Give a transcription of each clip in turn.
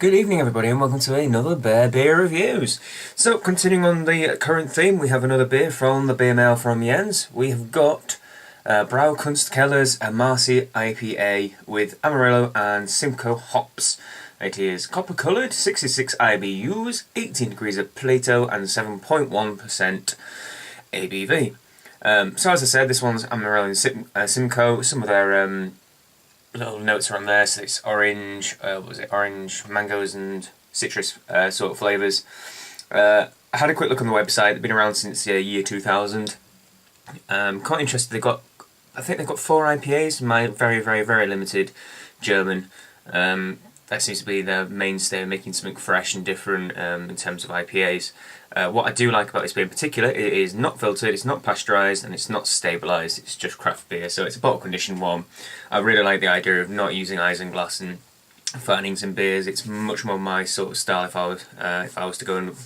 Good evening everybody and welcome to another beer reviews. So continuing on the current theme, we have another beer from the beer mail from Jens. We have got BrauKunstKeller's Amarsi IPA with Amarillo and Simcoe hops. It is copper coloured, 66 IBUs, 18 degrees of Plato and 7.1% ABV. So as I said, this one's Amarillo and Simcoe. Some of their little notes are on there, so it's orange, orange, mangoes and citrus sort of flavours. I had a quick look on the website. They've been around since year 2000. Quite interested. I think they've got 4 IPAs. My very limited German. That seems to be their mainstay, making something fresh and different in terms of IPAs. What I do like about this beer in particular, it is not filtered, it's not pasteurised, and it's not stabilised. It's just craft beer, so it's a bottle conditioned one. I really like the idea of not using isinglass and fannings in beers. It's much more my sort of style. If I was to go and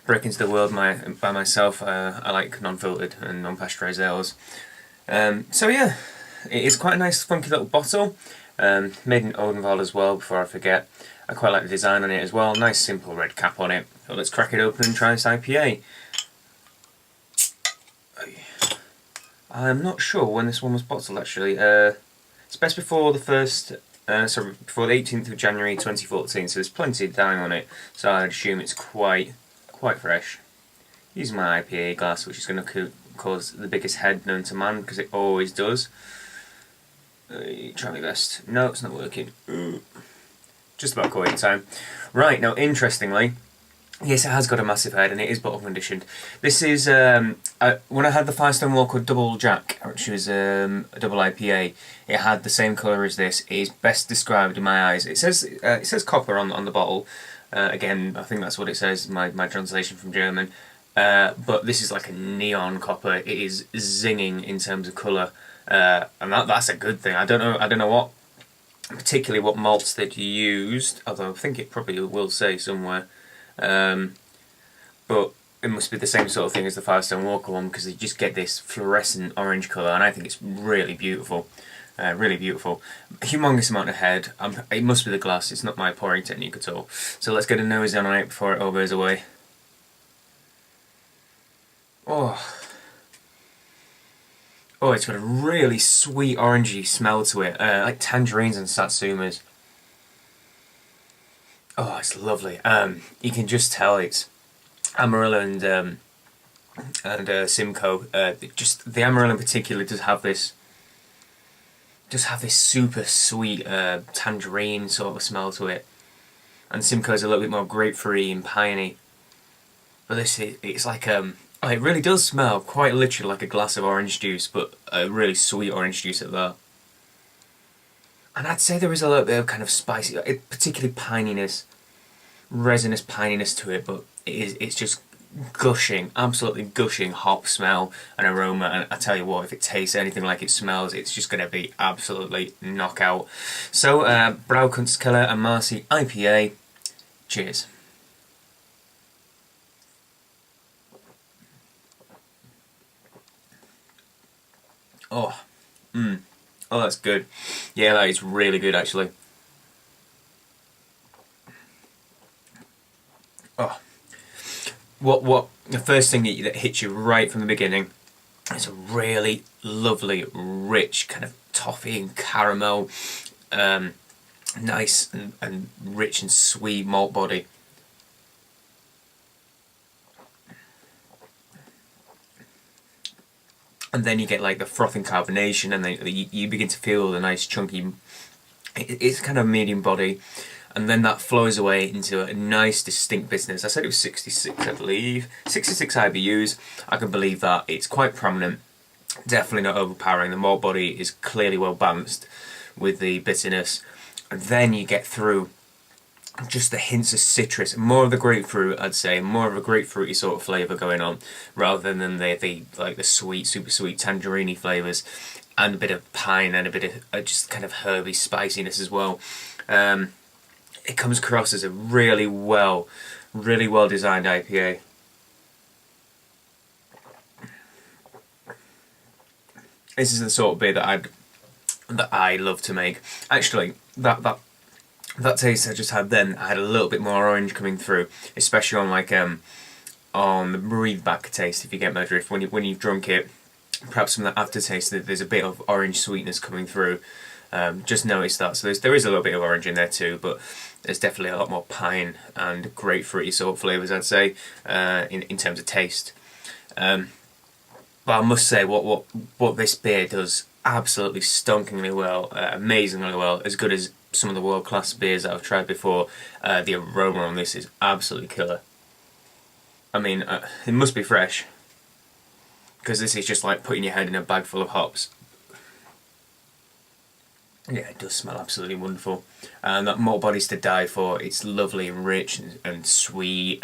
break into the world by myself, I like non-filtered and non-pasteurised ales. So yeah, it is quite a nice funky little bottle. Made in Odenwald as well, before I forget. I quite like the design on it as well. Nice simple red cap on it. So let's crack it open and try this IPA. I'm not sure when this one was bottled actually. It's best before the before the 18th of January 2014, so there's plenty of time on it. So I'd assume it's quite fresh. Using my IPA glass, which is going to cause the biggest head known to man, because it always does. Try my best. No, it's not working. Just about quitting time. Right, now interestingly, yes, it has got a massive head and it is bottle conditioned. This is, when I had the Firestone Walker Double Jack, which was a double IPA, it had the same colour as this. It is best described in my eyes. It says copper on the bottle. Again, I think that's what it says, my translation from German. But this is like a neon copper. It is zinging in terms of colour. And that's a good thing. I don't know particularly what malts they'd used, although I think it probably will say somewhere. But it must be the same sort of thing as the Firestone Walker one, because you just get this fluorescent orange colour, and I think it's really beautiful. Really beautiful. Humongous amount of head. It must be the glass. It's not my pouring technique at all. So let's get a nose down on it before it all goes away. Oh, it's got a really sweet orangey smell to it, like tangerines and satsumas. Oh, it's lovely. You can just tell it's Amarillo and Simcoe. Just the Amarillo in particular does have this super sweet tangerine sort of smell to it, and Simcoe's a little bit more grapefruity and piney. But it's like oh, it really does smell quite literally like a glass of orange juice, but a really sweet orange juice at that. And I'd say there is a little bit of kind of spicy, particularly pininess, resinous pininess to it, but it's just gushing, absolutely gushing hop smell and aroma. And I tell you what, if it tastes anything like it smells, it's just going to be absolutely knockout. So, BrauKunstKeller Amarsi IPA. Cheers. Oh, oh, that's good. Yeah, that is really good, actually. Oh, what? The first thing that hits you right from the beginning is a really lovely, rich kind of toffee and caramel, nice and rich and sweet malt body. And then you get like the frothing carbonation, and then you begin to feel the nice chunky. It's kind of medium body, and then that flows away into a nice distinct bitterness. I said it was 66, I believe, 66 IBUs. I can believe that. It's quite prominent. Definitely not overpowering. The malt body is clearly well balanced with the bitterness, and then you get through just the hints of citrus, more of the grapefruit, I'd say, more of a grapefruity sort of flavour going on, rather than the like the sweet, super sweet tangerine flavours. and a bit of pine and a bit of just kind of herby spiciness as well. It comes across as a really well designed IPA. This is the sort of beer that I love to make. Actually, that taste I just had then, I had a little bit more orange coming through, especially on like on the breathe back taste, if you get my drift. When you've drunk it, perhaps from the aftertaste, there's a bit of orange sweetness coming through. Just noticed that. So there is a little bit of orange in there too, but there's definitely a lot more pine and grapefruity sort of flavours, I'd say, in terms of taste. But I must say, what this beer does absolutely stonkingly well, amazingly well, as good as some of the world-class beers that I've tried before. The aroma on this is absolutely killer. I mean, it must be fresh, because this is just like putting your head in a bag full of hops. Yeah, it does smell absolutely wonderful. And that malt body's to die for. It's lovely and rich and sweet,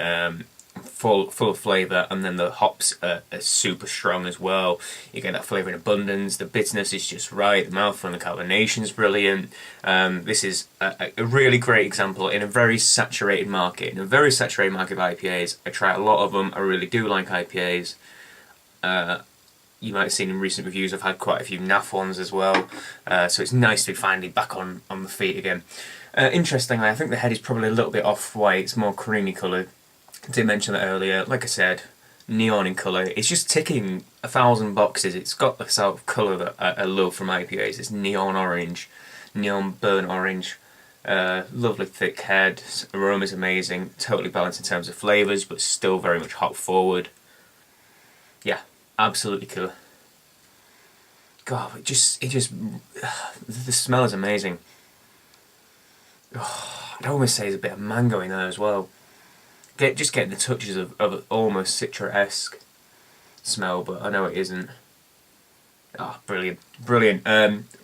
full of flavour, and then the hops are super strong as well. You get that flavour in abundance. The bitterness is just right. The mouthful and the carbonation is brilliant. This is a really great example in a very saturated market. In a very saturated market of IPAs, I try a lot of them. I really do like IPAs. You might have seen in recent reviews I've had quite a few NAF ones as well, so it's nice to be finally back on the feet again. Interestingly, I think the head is probably a little bit off-white. It's more creamy coloured. I did mention that earlier. Like I said, neon in colour. It's just ticking 1,000 boxes. It's got the sort of colour that I love from IPAs. It's neon orange, neon burnt orange. Lovely thick head. Aroma's amazing. Totally balanced in terms of flavours, but still very much hop forward. Yeah, absolutely killer. God, the smell is amazing. Oh, I'd almost say there's a bit of mango in there as well. Just getting the touches of almost Citra-esque smell, but I know it isn't. Ah, brilliant, brilliant.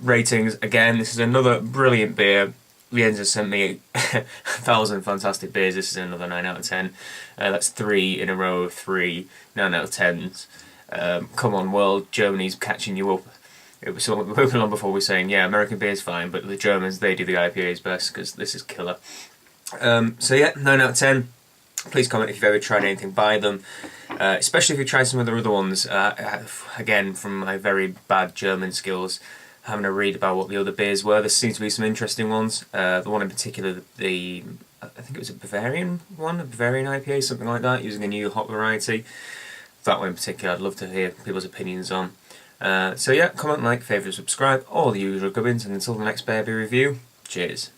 Ratings, again, this is another brilliant beer. Jens has sent me 1,000 fantastic beers. This is another 9 out of 10. That's 3 in a row, 3 9 out of 10s. Come on, world, Germany's catching you up. It was something we were on before. We were saying, yeah, American beer's fine, but the Germans, they do the IPAs best, because this is killer. So yeah, 9 out of 10. Please comment if you've ever tried anything by them, especially if you tried some of the other ones. Again, from my very bad German skills, having a read about what the other beers were, there seems to be some interesting ones. The one in particular, I think it was a Bavarian one, a Bavarian IPA, something like that, using a new hop variety. That one in particular, I'd love to hear people's opinions on. So yeah, comment, like, favourite, subscribe, all the usual gubbins, and until the next beer review, cheers.